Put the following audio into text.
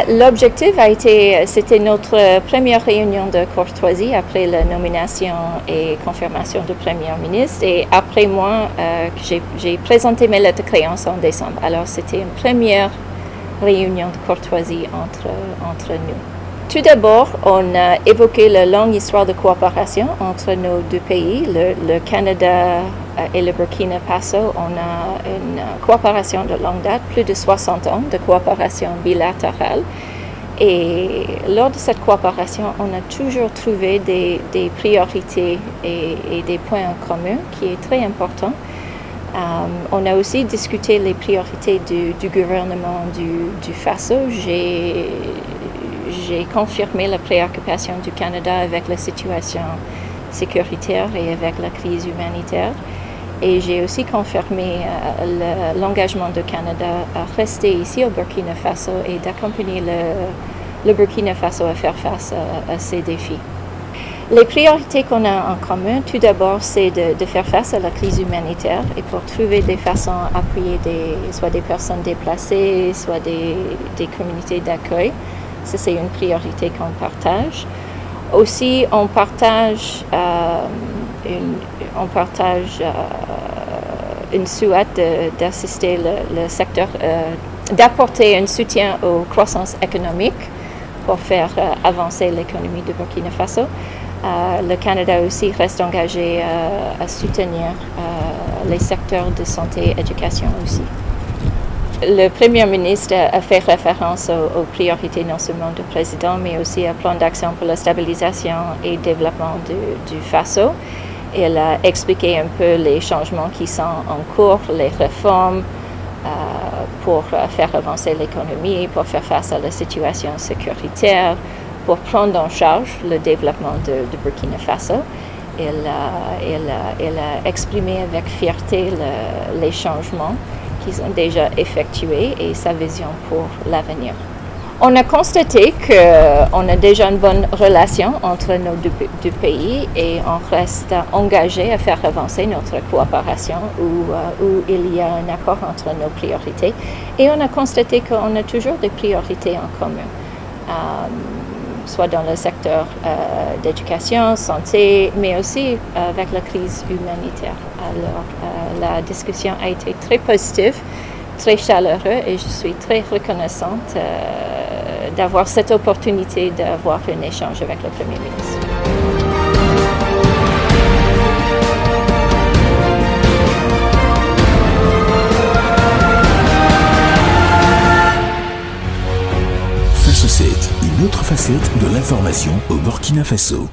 L'objectif c'était notre première réunion de courtoisie après la nomination et confirmation du Premier ministre. Et après moi, j'ai présenté mes lettres de créance en décembre. Alors c'était une première réunion de courtoisie entre nous. Tout d'abord, on a évoqué la longue histoire de coopération entre nos deux pays, le Canada et le Burkina Faso. On a une coopération de longue date, plus de 60 ans de coopération bilatérale. Et lors de cette coopération, on a toujours trouvé des priorités et des points en commun qui est très important. On a aussi discuté les priorités du gouvernement du Faso. J'ai confirmé la préoccupation du Canada avec la situation sécuritaire et avec la crise humanitaire. Et j'ai aussi confirmé l'engagement du Canada à rester ici au Burkina Faso et d'accompagner le Burkina Faso à faire face à ces défis. Les priorités qu'on a en commun, tout d'abord, c'est de faire face à la crise humanitaire et pour trouver des façons d'appuyer soit des personnes déplacées, soit des communautés d'accueil. Ça, c'est une priorité qu'on partage. Aussi, on partage une souhait d'assister le secteur, d'apporter un soutien aux croissances économiques pour faire avancer l'économie du Burkina Faso. Le Canada aussi reste engagé à soutenir les secteurs de santé et éducation aussi. Le Premier ministre a fait référence aux priorités non seulement du président, mais aussi au plan d'action pour la stabilisation et le développement du Faso. Il a expliqué un peu les changements qui sont en cours, les réformes pour faire avancer l'économie, pour faire face à la situation sécuritaire, pour prendre en charge le développement du Burkina Faso. Il a exprimé avec fierté les changements qu'ils ont déjà effectués et sa vision pour l'avenir. On a constaté qu'on a déjà une bonne relation entre nos deux pays et on reste engagé à faire avancer notre coopération où il y a un accord entre nos priorités. Et on a constaté qu'on a toujours des priorités en commun, soit dans le secteur d'éducation, santé, mais aussi avec la crise humanitaire. Alors, la discussion a été très positive, très chaleureuse et je suis très reconnaissante d'avoir cette opportunité d'avoir un échange avec le Premier ministre. Faso 7, une autre facette de l'information au Burkina Faso.